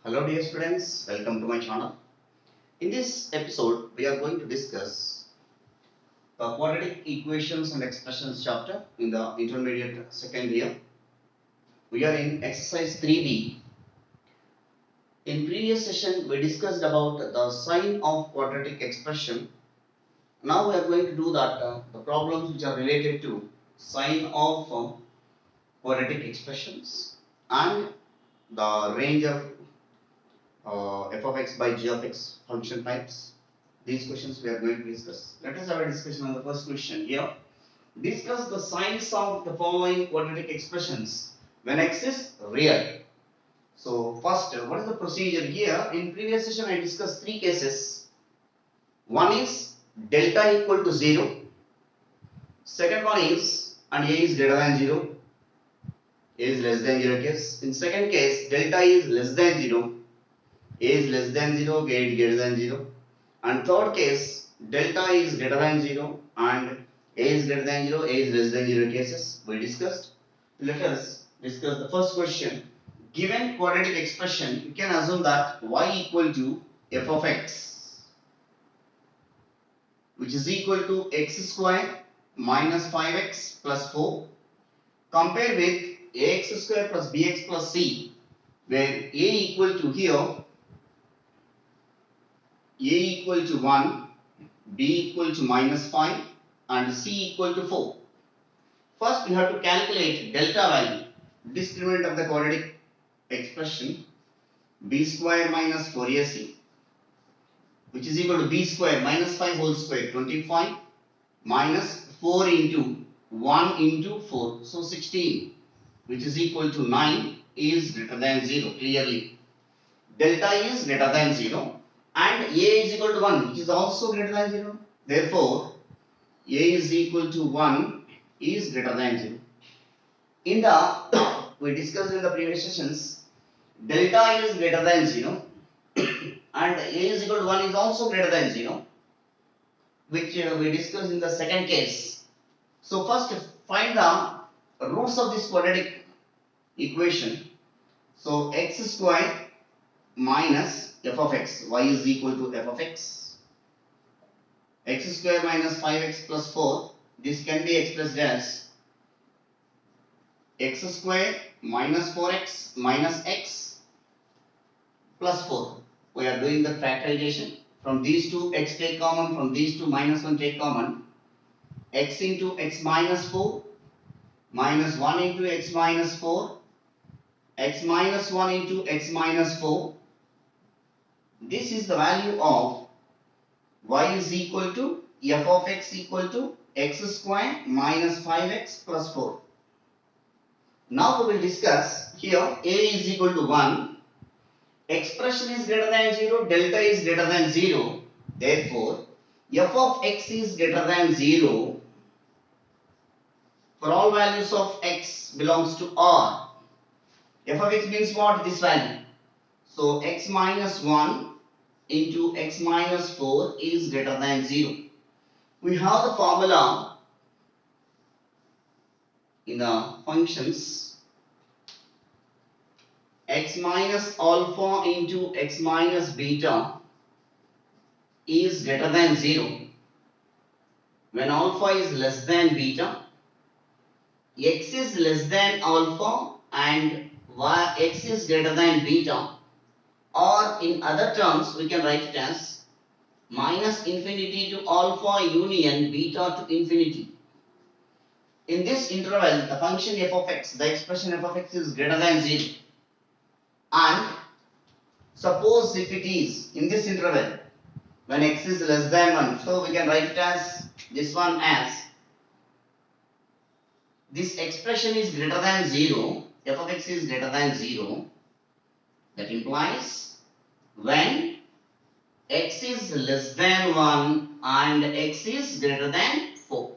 Hello dear students, welcome to my channel. In this episode, we are going to discuss the quadratic equations and expressions chapter in the intermediate second year. We are in exercise 3b. In previous session, we discussed about the sign of quadratic expression. Now we are going to do that the problems which are related to sign of quadratic expressions and the range of f of x by g of x function types. These questions we are going to discuss. Let us have a discussion on the first question here. Discuss the signs of the following quadratic expressions when x is real. So first, what is the procedure here? In previous session I discussed three cases. One is delta equal to 0. Second one is and a is greater than 0. A is less than 0 case. In second case, delta is less than 0. A is less than 0, A is greater than 0. And third case, delta is greater than 0 and A is greater than 0, A is less than 0 cases we discussed. Let us discuss the first question. Given quadratic expression, you can assume that y equal to f of x, which is equal to x square minus 5x plus 4, compared with ax square plus bx plus c, where a equal to here a equal to 1, b equal to minus 5 and c equal to 4. First we have to calculate delta value, discriminant of the quadratic expression, b square minus 4ac, which is equal to b square minus 5 whole square 25 minus 4 into 1 into 4, so 16, which is equal to 9 is greater than 0. Clearly delta is greater than 0 and a is equal to 1, which is also greater than 0. Therefore a is equal to 1 is greater than 0. In the we discussed in the previous sessions, delta is greater than 0 and a is equal to 1 is also greater than 0, which we discussed in the second case. So first find the roots of this quadratic equation. So x square minus f of x, y is equal to f of x, x square minus 5x plus 4, this can be expressed as x square minus 4x minus x plus 4. We are doing the factorization. From these two x take common, from these two minus 1 take common. X into x minus 4 minus 1 into x minus 4, x minus 1 into x minus 4. This is the value of y is equal to f of x equal to x square minus 5x plus 4. Now we will discuss here a is equal to 1, expression is greater than 0, delta is greater than 0. Therefore, f of x is greater than 0 for all values of x belongs to R. F of x means what? This value. So x minus 1 into x minus 4 is greater than 0. We have the formula in the functions. X minus alpha into x minus beta is greater than 0 when alpha is less than beta, x is less than alpha and x is greater than beta, or in other terms we can write it as minus infinity to alpha union beta to infinity. In this interval, the function f of x, the expression f of x is greater than 0. And suppose if it is in this interval when x is less than 1, so we can write it as this one as this expression is greater than 0, f of x is greater than 0. That implies when x is less than 1 and x is greater than 4.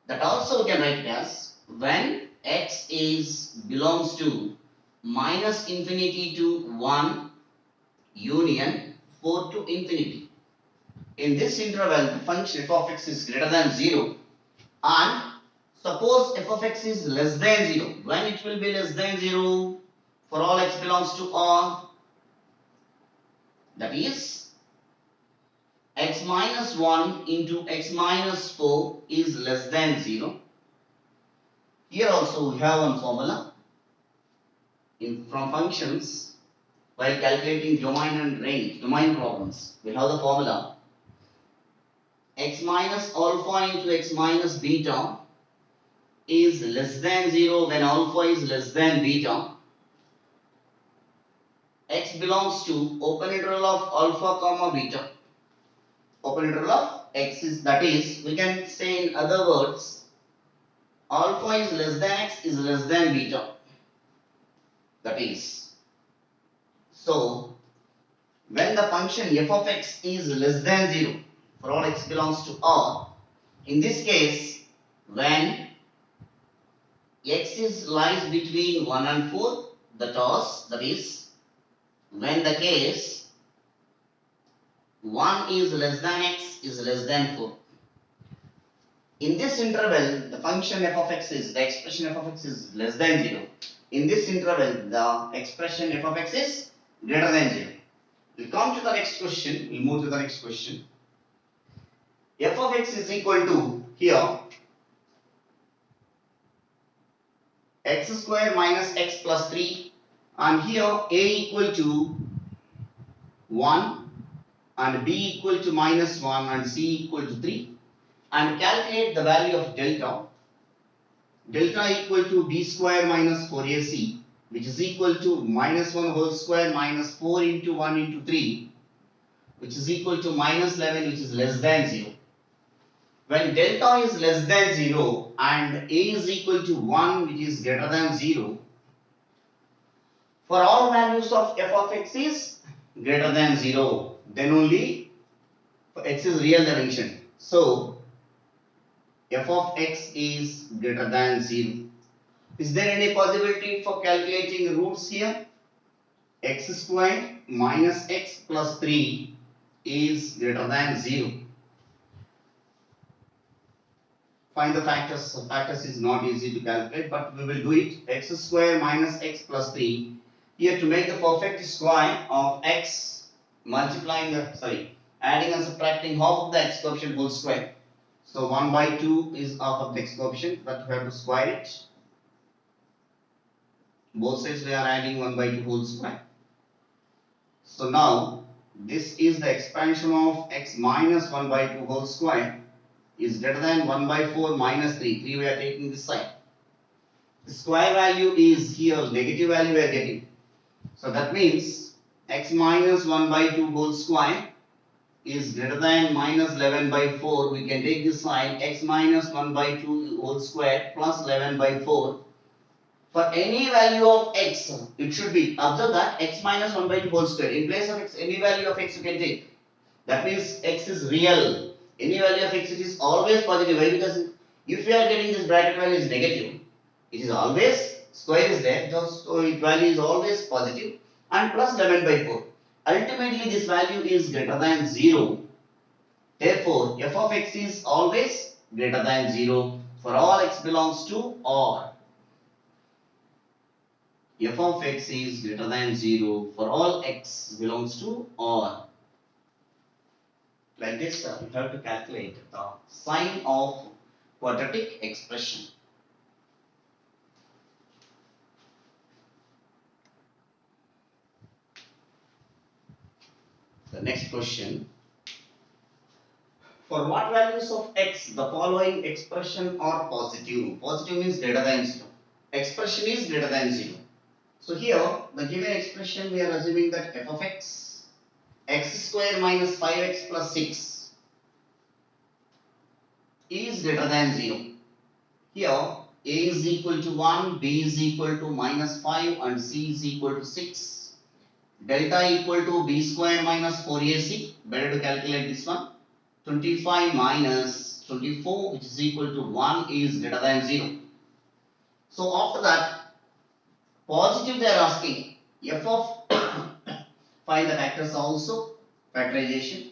That also we can write it as when x is belongs to minus infinity to 1 union 4 to infinity. In this interval, the function f of x is greater than 0 and suppose f of x is less than 0. When it will be less than 0? for all x belongs to R, that is x minus 1 into x minus 4 is less than 0. Here also we have one formula from functions while calculating domain and range, domain problems. We have the formula x minus alpha into x minus beta is less than 0 when alpha is less than beta. X belongs to open interval of alpha comma beta. Open interval of x is, that is, we can say in other words, alpha is less than x is less than beta. That is, so when the function f of x is less than 0 for all x belongs to R, in this case when x is lies between 1 and 4, that is when the case 1 is less than x is less than 4. In this interval, the function f of x is, the expression f of x is less than 0. In this interval, the expression f of x is greater than 0. We'll come to the next question. We'll move to the next question. F of x is equal to, here, x square minus x plus 3, and here a equal to 1 and b equal to minus 1 and c equal to 3, and calculate the value of delta. Delta equal to b square minus 4ac, which is equal to minus 1 whole square minus 4 into 1 into 3, which is equal to minus 11, which is less than 0. When delta is less than 0 and a is equal to 1, which is greater than 0, for all values of f of x is greater than 0, then only x is real dimension. So f of x is greater than 0. Is there any possibility for calculating roots here? X squared minus x plus 3 is greater than 0. Find the factors. So factors is not easy to calculate, but we will do it. X squared minus x plus 3. Here to make the perfect square of x, adding and subtracting half of the x coefficient whole square. So 1 by 2 is half of the x coefficient, but we have to square it. Both sides we are adding 1 by 2 whole square. So now this is the expansion of x minus 1 by 2 whole square is greater than 1 by 4 minus 3. 3 we are taking this side. The square value is here, negative value we are getting. So that means x minus 1 by 2 whole square is greater than minus 11 by 4. We can take this side, x minus 1 by 2 whole square plus 11 by 4. For any value of x, it should be, observe that x minus 1 by 2 whole square. In place of x, any value of x you can take. That means x is real. Any value of x, it is always positive. Why? Because if you are getting this bracket value is negative, it is always, square is there, so its value is always positive, and plus 11 by 4. Ultimately, this value is greater than 0. Therefore, f of x is always greater than 0 for all x belongs to R. F of x is greater than 0 for all x belongs to R. Like this, we have to calculate the sign of quadratic expression. The next question. For what values of x the following expression are positive? Positive means greater than 0. Expression is greater than 0. So here the given expression we are assuming that f of x, x square minus 5x plus 6 is greater than 0. Here a is equal to 1, b is equal to minus 5 and c is equal to 6. Delta equal to b square minus 4ac. Better to calculate this one. 25 minus 24, which is equal to 1, is greater than 0. So after that, positive they are asking f of find the factors also, factorization.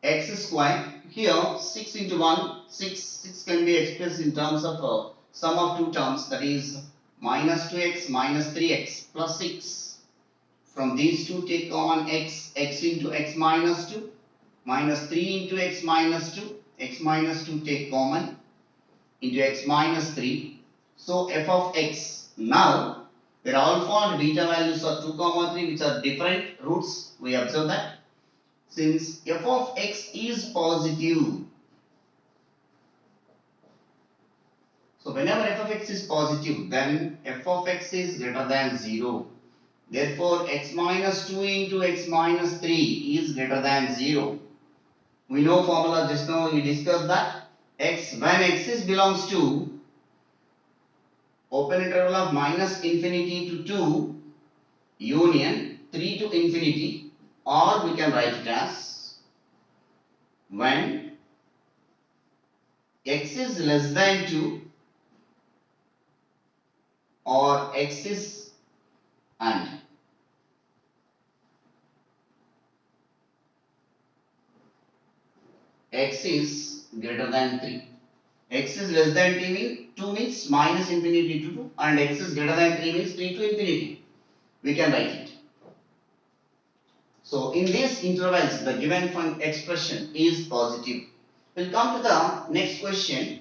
X square, here 6 into 1, 6 can be expressed in terms of sum of two terms, that is minus 2x minus 3x plus 6. From these two take common x into x minus 2 minus 3 into x minus 2, x minus 2 take common into x minus 3. So f of x. Now where alpha and beta values are 2 comma 3 which are different roots, we observe that since f of x is positive. So whenever f of x is positive, then f of x is greater than 0. Therefore, x minus 2 into x minus 3 is greater than 0. We know formula just now we discussed that x when x is belongs to open interval of minus infinity to 2 union 3 to infinity, or we can write it as when x is less than 2 or x is and x is greater than 3. X is less than 2 means minus infinity to 2 and x is greater than 3 means 3 to infinity. We can write it. So in these intervals the given expression is positive. We'll come to the next question.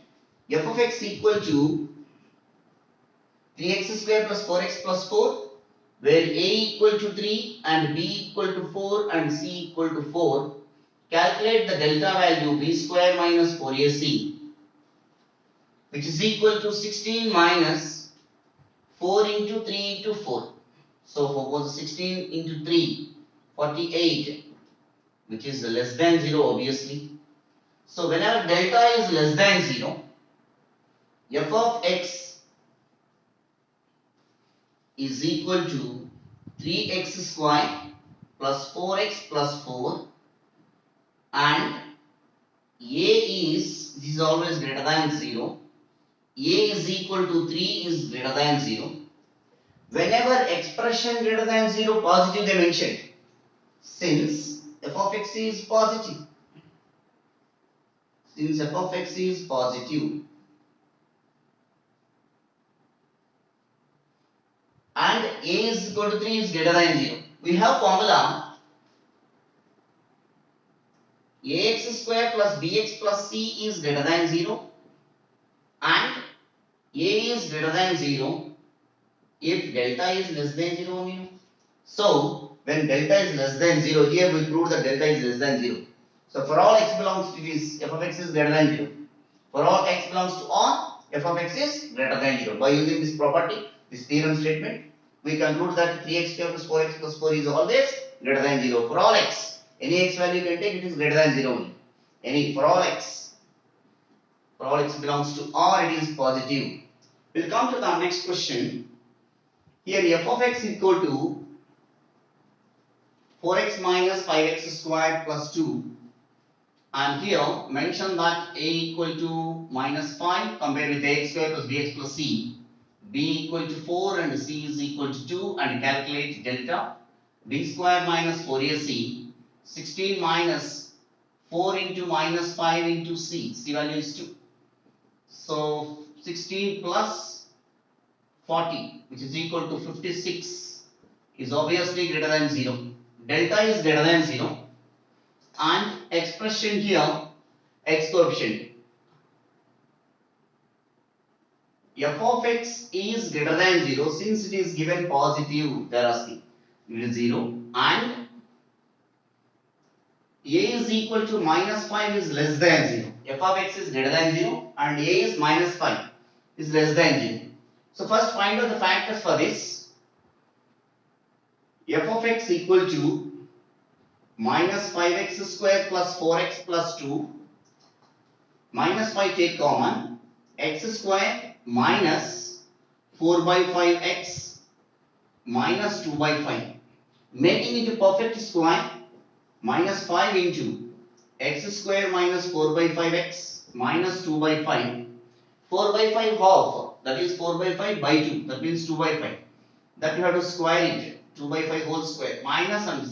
F of x equal to 3x square plus 4x plus 4, where a equal to 3 and b equal to 4 and c equal to 4. Calculate the delta value b square minus 4ac, which is equal to 16 minus 4 into 3 into 4. So suppose 16 into 3, 48, which is less than 0 obviously. So whenever delta is less than 0, f of x is equal to 3x square plus 4x plus 4 and a is, this is always greater than 0, a is equal to 3 is greater than 0. Whenever expression greater than 0 positive they mentioned, since f of x is positive, and a is equal to 3 is greater than 0, we have formula ax square plus bx plus c is greater than 0 and a is greater than 0 if delta is less than 0 only. So when delta is less than 0, here we prove that delta is less than 0. So for all x belongs to this, f of x is greater than 0. For all x belongs to R, f of x is greater than 0. By using this property, this theorem statement, we conclude that 3x square plus 4x plus 4 is always greater than 0. For all x, any x value you can take, it is greater than 0 only. For all x belongs to R, it is positive. We'll come to the next question. Here f of x equal to 4x minus 5x squared plus 2, and here mention that a equal to minus 5 compared with ax square plus bx plus c, b equal to 4 and c is equal to 2, and calculate delta b square minus 4ac, 16 minus 4 into minus 5 into c value is 2. So 16 plus 40, which is equal to 56, is obviously greater than 0. Delta is greater than 0 and expression here, x coefficient, f of x is greater than 0 since it is given positive, they are asking, it is 0, and a is equal to minus 5 is less than 0. F of x is greater than 0 and a is minus 5 is less than 0. So first find out the factors for this. F of x equal to minus 5x square plus 4x plus 2, minus 5 take common, x square minus 4 by 5x minus 2 by 5, making into perfect square, minus 5 into x square minus 4 by 5x minus 2 by 5, 4 by 5 half, that is 4 by 5 by 2, that means 2 by 5, that you have to square it, 2 by 5 whole square, minus and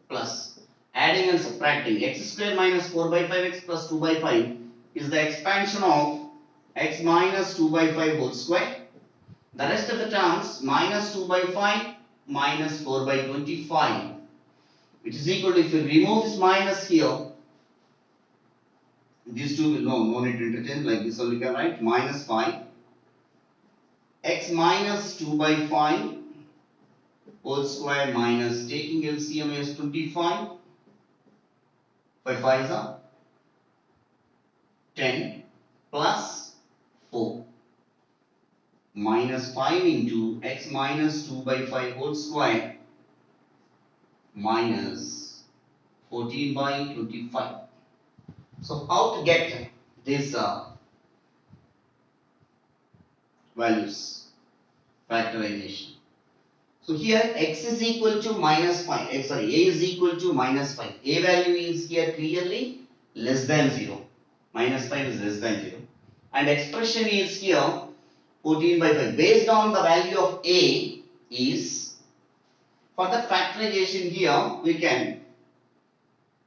plus, adding and subtracting, x square minus 4 by 5x plus 2 by 5 is the expansion of x minus 2 by 5 whole square. The rest of the terms, minus 2 by 5 minus 4 by 25, which is equal to, if you remove this minus here, these two will no need to interchange, like this only can write minus 5 x minus 2 by 5 whole square minus, taking LCM as 25, 5 5s are 10 plus 4 minus 5 into x minus 2 by 5 whole square minus 14 by 25. So how to get these values, factorization? So here x is equal to minus 5, a is equal to minus 5. A value is here clearly less than 0. Minus 5 is less than 0. And expression is here 14 by 5. Based on the value of A is, for the factorization here, we can,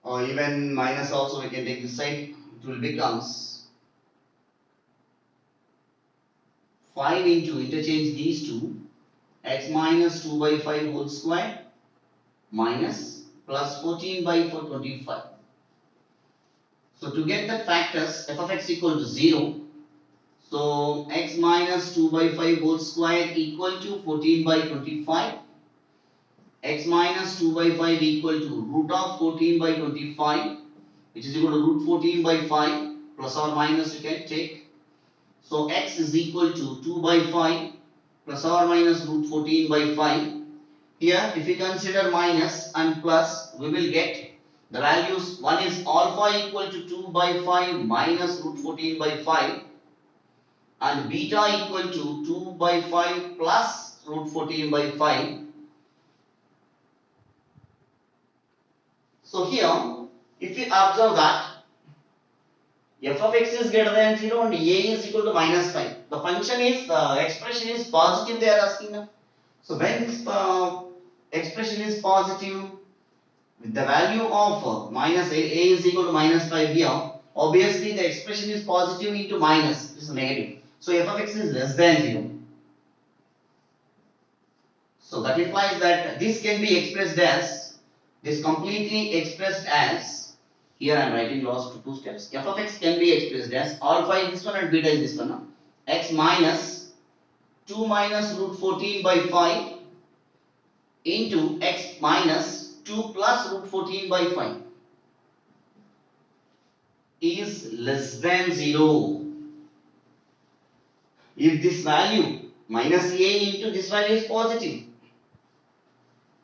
or even minus also we can take this side, it will becomes 5 into, interchange these two, x minus 2 by 5 whole square minus plus 14 by 425. So to get the factors, f of x equal to 0, so x minus 2 by 5 whole square equal to 14 by 25, x minus 2 by 5 equal to root of 14 by 25, which is equal to root 14 by 5, plus or minus you can take. So x is equal to 2 by 5 plus or minus root 14 by 5. Here if we consider minus and plus, we will get the values. One is alpha equal to 2 by 5 minus root 14 by 5, and beta equal to 2 by 5 plus root 14 by 5. So here, if we observe that f of x is greater than 0 and a is equal to minus 5, the function is, expression is positive, they are asking now. So when this expression is positive, with the value of minus a is equal to minus 5 here, obviously the expression is positive into minus, this is negative. So f of x is less than 0. So that implies that this can be expressed as, this completely expressed as, here I am writing last two steps, f of x can be expressed as alpha is this one and beta is this one, no? X minus 2 minus root 14 by 5 into x minus 2 plus root 14 by 5 is less than 0. If this value minus a into this value is positive,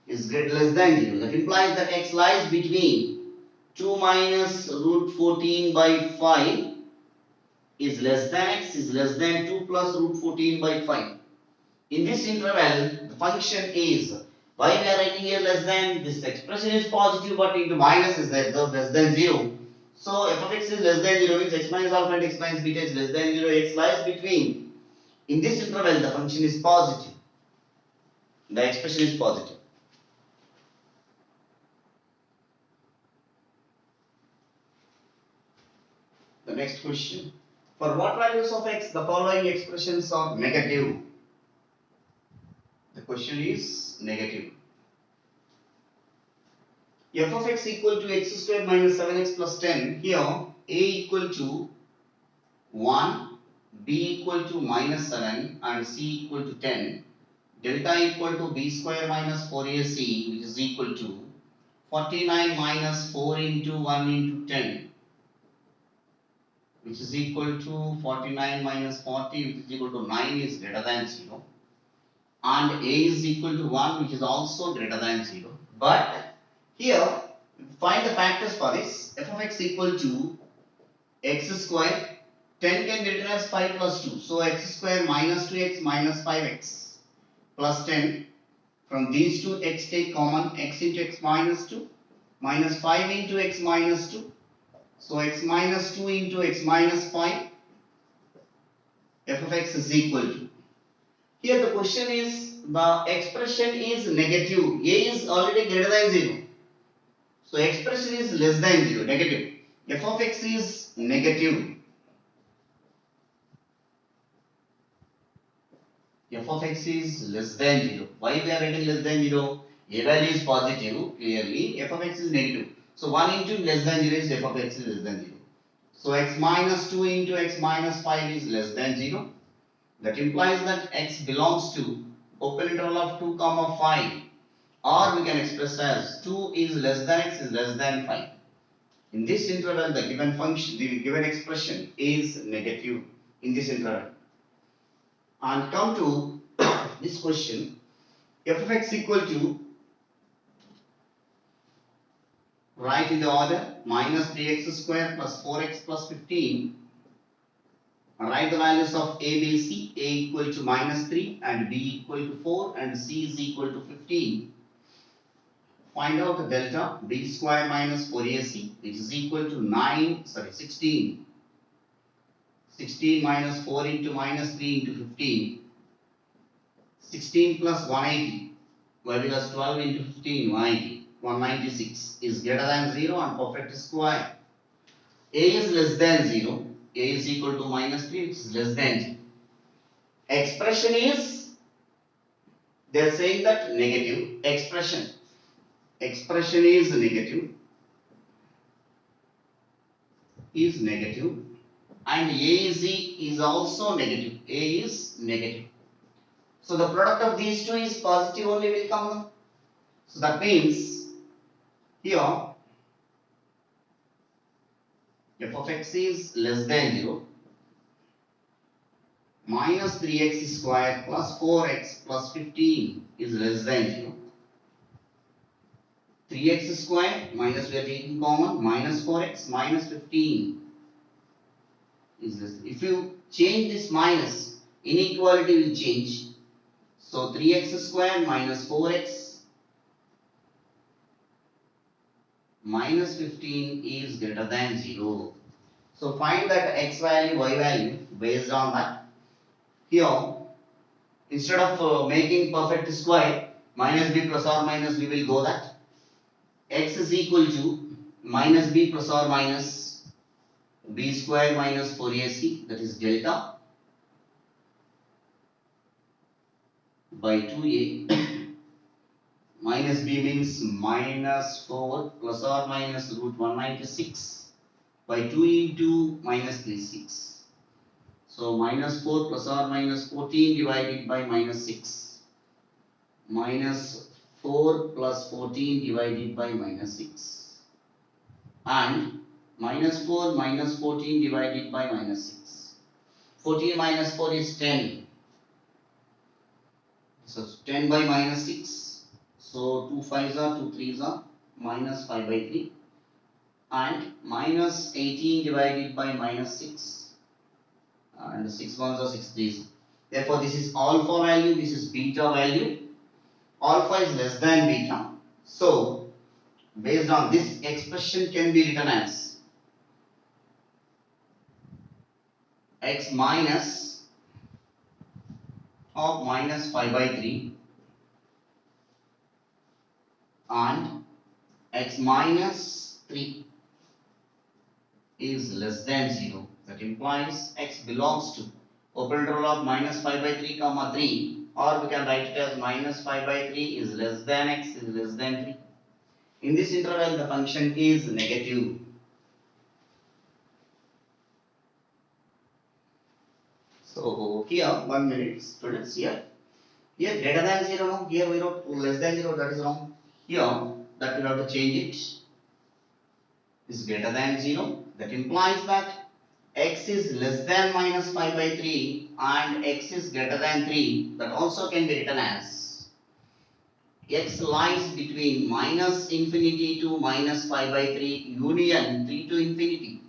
is less than 0, that implies that x lies between 2 minus root 14 by 5 is less than x is less than 2 plus root 14 by 5. In this interval, the function is, why we are writing here less than, this expression is positive but into minus is less than 0. So f of x is less than 0 means x minus alpha and x minus beta is less than 0, x lies between. In this interval, the function is positive. The expression is positive. The next question. For what values of x the following expressions are negative? The question is negative. F of x equal to x square minus 7x plus 10. Here a equal to 1, b equal to minus 7 and c equal to 10. Delta equal to b square minus 4ac, which is equal to 49 minus 4 into 1 into 10, which is equal to 49 minus 40, which is equal to 9, is greater than 0. And a is equal to 1, which is also greater than 0. But here, find the factors for this. F of x equal to x square, 10 can be written as 5 plus 2. So x square minus 2x minus 5x plus 10. From these two, x take common, x into x minus 2 minus 5 into x minus 2. So x minus 2 into x minus 5, f of x is equal to. Here the question is, the expression is negative. A is already greater than 0. So expression is less than 0, negative. F of x is negative. f of x is less than 0. Why we are writing less than 0? A value is positive, clearly, f of x is negative. So 1 into less than 0 is f of x is less than 0. So x minus 2 into x minus 5 is less than 0. That implies that x belongs to open interval of 2 comma 5, or we can express as 2 is less than x is less than 5. In this interval, the given function, the given expression is negative in this interval. And come to this question, f of x equal to, write in the order, minus 3x square plus 4x plus 15. Write the values of a, b, c. A equal to minus 3 and b equal to 4 and c is equal to 15. Find out the delta b square minus 4ac, which is equal to 16. 16 minus 4 into minus 3 into 15. 16 plus 180, why, because 12 into 15, 180, 196 is greater than 0 and perfect square. A is less than 0, A is equal to minus 3, which is less than 0. Expression is, they are saying that negative. Expression is negative, and A is also negative. A is negative. So the product of these two is positive only will come. So that means here f of x is less than 0, minus 3x square plus 4x plus 15 is less than 0. 3x square minus, we are taking common, minus 4x minus 15 is less. If you change this minus, inequality will change. So 3x square minus 4x minus 15 is greater than 0. So find that x value, y value based on that. Here, instead of making perfect square, minus b plus or minus, we will go that x is equal to minus b plus or minus b square minus 4ac, that is delta, by 2a. Minus b means minus 4 plus or minus root 196 by 2 into minus 36. So minus 4 plus or minus 14 divided by minus 6. Minus 4 plus 14 divided by minus 6. And minus 4 minus 14 divided by minus 6. 14 minus 4 is 10. So 10 by minus 6. So 2 5s are 2 3s are minus 5 by 3. And minus 18 divided by minus 6. And 6 1s are 6 3s. Therefore, this is alpha value, this is beta value. Alpha is less than beta. So, based on this expression can be written as x minus of minus 5 by 3 and x minus 3 is less than 0. That implies x belongs to open interval of minus 5 by 3 comma 3, or we can write it as minus 5 by 3 is less than x is less than 3. In this interval, the function is negative. So here, 1 minute, students, here greater than 0, no? Here we wrote less than 0, that is wrong. Here, that we have to change it. Is greater than 0. That implies that x is less than minus 5 by 3 and x is greater than 3. That also can be written as x lies between minus infinity to minus 5 by 3 union 3 to infinity.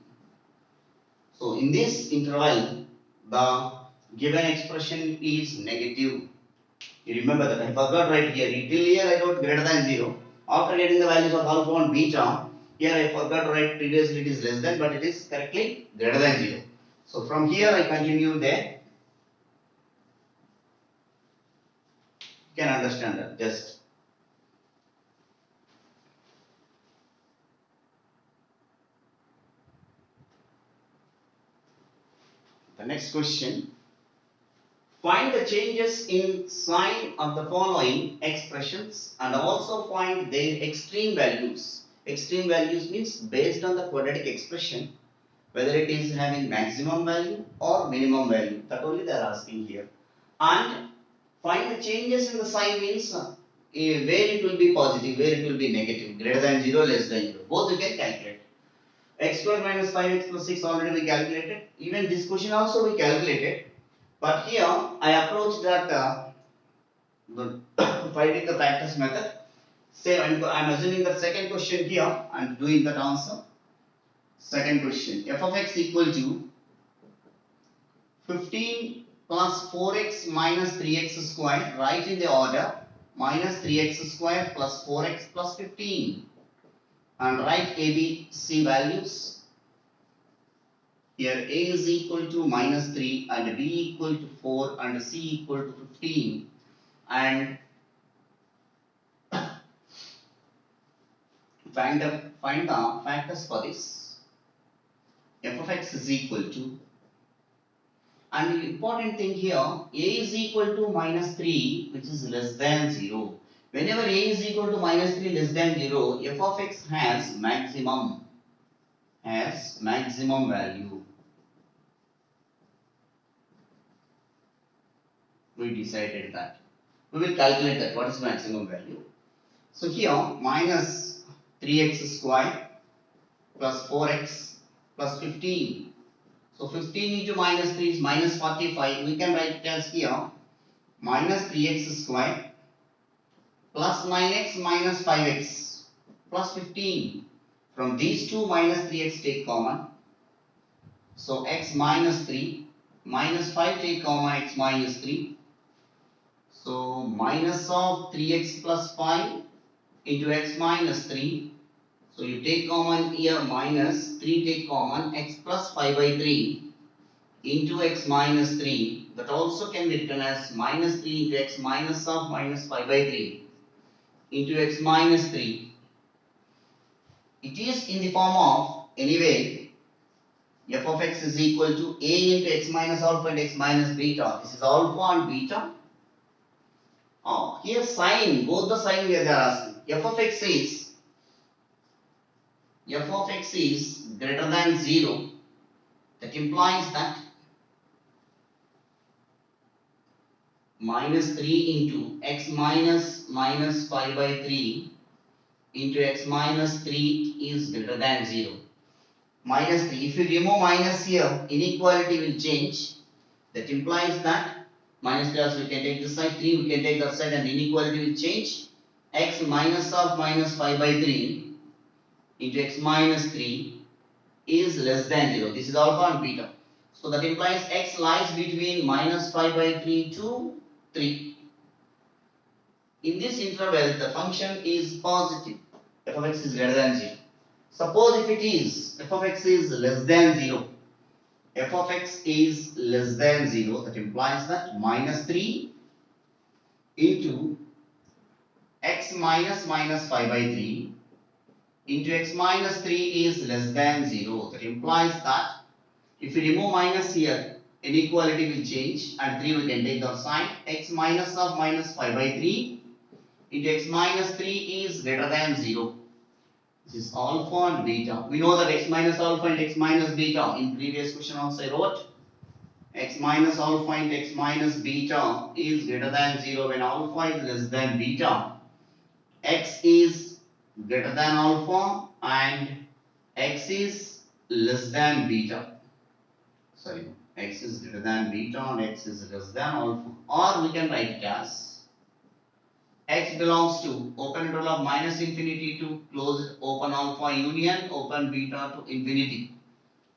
So in this interval, the given expression is negative. You remember that I forgot right here. Till here I wrote greater than 0. After getting the values of alpha and beta, here I forgot to write previously it is less than, but it is correctly greater than 0. So from here I continue there. You can understand that just. The next question. Find the changes in sign of the following expressions and also find their extreme values. Extreme values means based on the quadratic expression, whether it is having maximum value or minimum value. That only they are asking here. And find the changes in the sign means where it will be positive, where it will be negative, greater than 0, less than 0. Both you can calculate. X square minus 5x plus 6 already we calculated. Even this question also we calculated. But here I approach that finding the factors method. Say I'm assuming the second question here and doing that answer. Second question, f of x equal to 15 plus 4x minus 3x square. Write in the order minus 3x square plus 4x plus 15 and write A, B, C values. Here A is equal to minus 3 and B equal to 4 and C equal to 15 and find the factors for this. F of x is equal to, and the important thing here, A is equal to minus 3 which is less than 0. Whenever A is equal to minus 3 less than 0, F of x has maximum value. We decided that. We will calculate that what is maximum value. So here minus 3x square plus 4x plus 15. So 15 into minus 3 is minus 45. We can write it as here minus 3x square plus 9x minus 5x plus 15. From these two minus 3x take common. So x minus 3 minus 5 take common x minus 3. So minus of 3x plus 5 into x minus 3. So you take common here minus 3 take common x plus 5 by 3 into x minus 3. That also can be written as minus 3 into x minus of minus 5 by 3 into x minus 3. It is in the form of anyway f of x is equal to a into x minus alpha and x minus beta. This is alpha and beta. Here sign, both the sign we are asking. F of x is greater than 0. That implies that minus 3 into x minus 5 by 3 into x minus 3 is greater than 0. Minus 3. If you remove minus here, inequality will change. That implies that minus 3 also we can take this side, 3 we can take that side and inequality will change. X minus of minus 5 by 3 into x minus 3 is less than 0. This is alpha and beta. So that implies x lies between minus 5 by 3 to 3. In this interval, the function is positive. F of x is greater than 0. Suppose if it is, f of x is less than 0. F of x is less than 0. That implies that minus 3 into x minus 5 by 3 into x minus 3 is less than 0. That implies that if we remove minus here, inequality will change and 3 we can take the sign. X minus of minus 5 by 3 into x minus 3 is greater than 0. This is alpha and beta. We know that x minus alpha and x minus beta. In previous question also I wrote x minus alpha and x minus beta is greater than 0 when alpha is less than beta. X is greater than alpha and x is less than beta. Sorry, x is greater than beta and x is less than alpha. Or we can write it as x belongs to open interval of minus infinity to closed open alpha union open beta to infinity.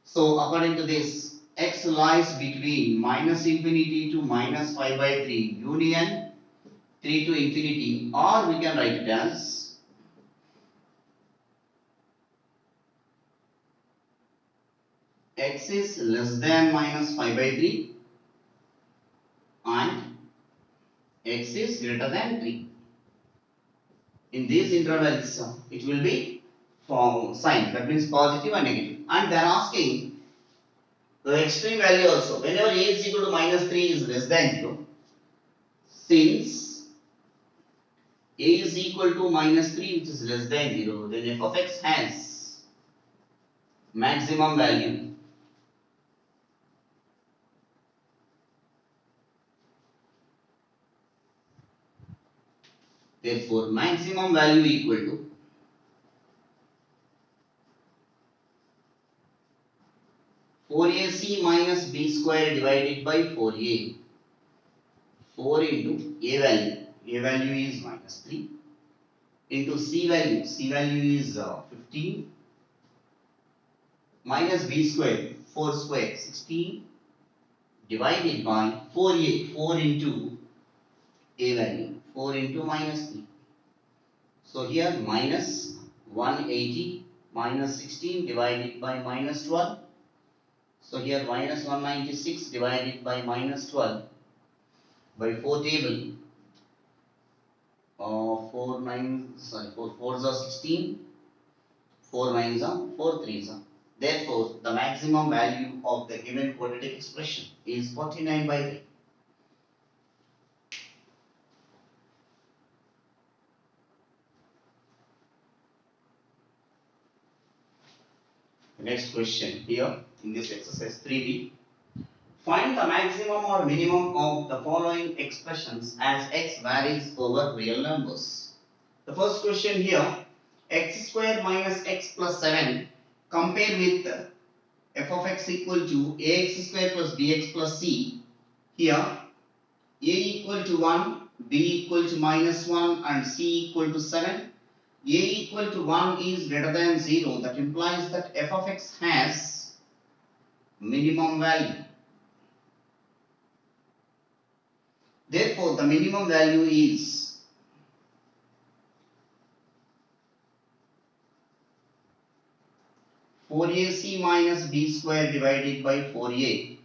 So according to this, x lies between minus infinity to minus 5 by 3 union 3 to infinity, or we can write it as x is less than minus 5 by 3 and x is greater than 3. In these intervals, it will be for sign, that means positive and negative. And they are asking The extreme value also, whenever a is equal to minus 3 is less than 0, since a is equal to minus 3 which is less than 0, then f of x has maximum value. Therefore, maximum value equal to 4ac minus b square divided by 4a. 4 into a value. A value is minus 3 into c value. C value is 15 minus b square. 4 square 16 divided by 4a. 4 into a value. 4 into minus 3. So here minus 180 minus 16 divided by minus 12. So here minus 196 divided by minus 12 by 4 table. 4 fours are 16, 4 nines are 4 threes are. Therefore, the maximum value of the given quadratic expression is 49 by 3. The next question here in this exercise 3b. Find the maximum or minimum of the following expressions as x varies over real numbers. The first question here, x square minus x plus 7 compared with f of x equal to ax square plus bx plus c. Here a equal to 1, b equal to minus 1 and c equal to 7. A equal to 1 is greater than 0, that implies that f of x has minimum value. Therefore, the minimum value is 4ac minus b square divided by 4a.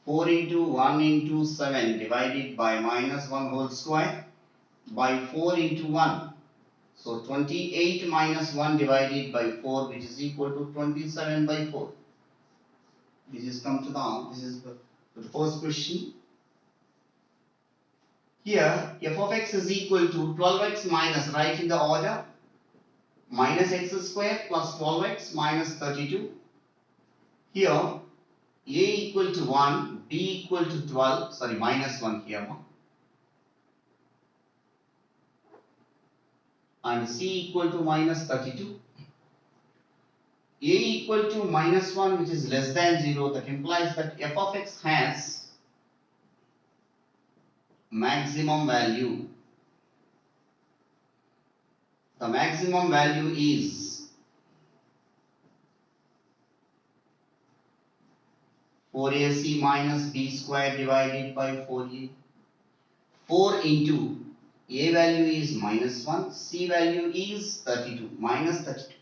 4 into 1 into 7 divided by minus 1 whole square by 4 into 1. So 28 minus 1 divided by 4, which is equal to 27 by 4. This is come to this is the first question. Here f of x is equal to 12x minus, write in the order, minus x square plus 12x minus 32. Here a equal to 1, b equal to 12, sorry minus 1 here, and c equal to minus 32. A equal to minus 1 which is less than 0, that implies that f of x has maximum value. The maximum value is 4ac minus b square divided by 4a. 4 into a value is minus 1, c value is 32, minus 32.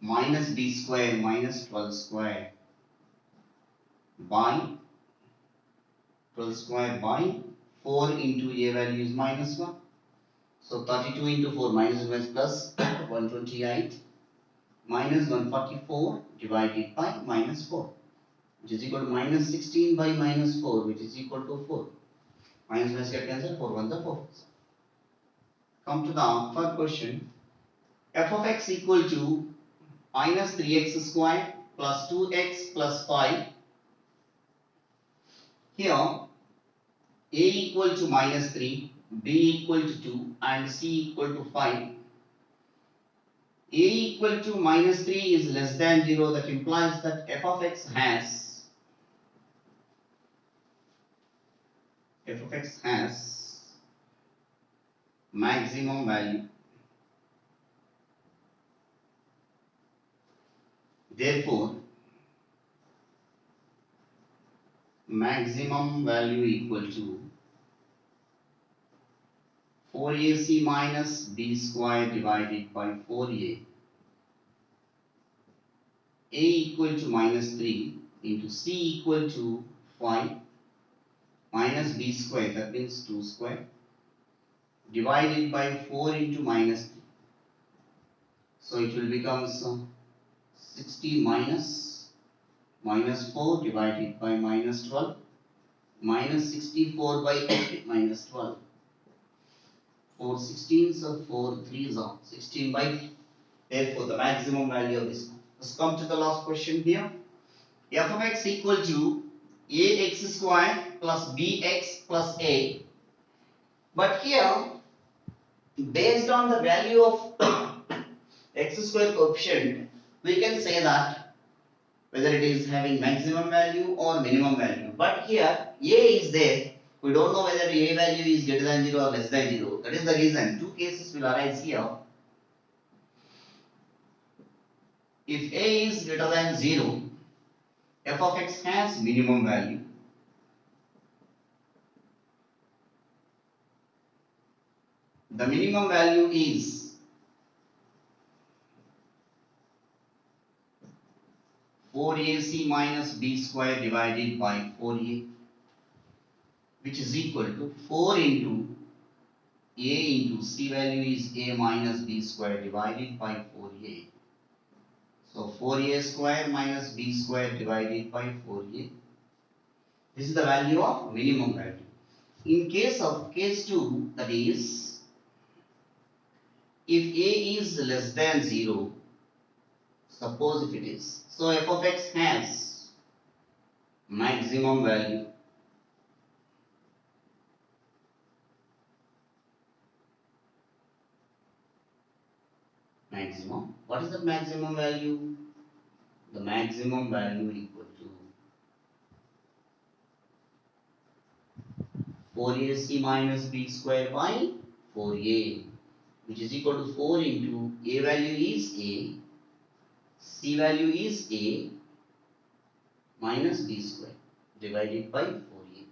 Minus b square minus 12 square by 12 square by 4 into a value is minus 1. So 32 into 4 minus 1 plus 128 minus 144 divided by minus 4, which is equal to minus 16 by minus 4, which is equal to 4. Minus minus get cancelled, 4 1 the 4. Come to the third question. F of x equal to minus 3x square plus 2x plus 5. Here a equal to minus 3, b equal to 2 and c equal to 5. A equal to minus 3 is less than 0, that implies that f of x has maximum value. Therefore, maximum value equal to 4ac minus b square divided by 4a. A equal to minus 3 into c equal to 5 minus b square, that means 2 square, divided by 4 into minus 3. So it will become 60 minus 4 divided by minus 12 minus 64 by minus 12. 4 16s or 4 3s are 16 by 3. Therefore, the maximum value of this. Let's come to the last question here. F of x equal to ax square plus bx plus a. But here, based on the value of x square coefficient, we can say that whether it is having maximum value or minimum value. But here, a is there. We don't know whether a value is greater than 0 or less than 0. That is the reason two cases will arise here. If a is greater than 0, f of x has minimum value. The minimum value is 4ac minus b square divided by 4a, which is equal to 4 into a into c value is a minus b square divided by 4a. So 4a square minus b square divided by 4a. This is the value of minimum value. In case of case 2, that is, if a is less than 0, suppose if it is, so f of x has maximum value. Maximum. What is the maximum value? The maximum value equal to 4ac minus b square by 4a, which is equal to 4 into a value is a, c value is a minus b square divided by 4a,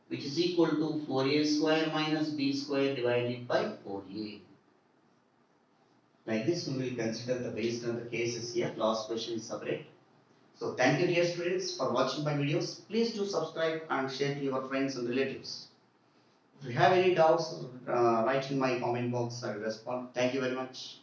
which is equal to 4a square minus b square divided by 4a. Like this, we will consider the based on the cases here. Last question is separate. So thank you dear students for watching my videos. Please do subscribe and share to your friends and relatives. If you have any doubts, write in my comment box. I will respond. Thank you very much.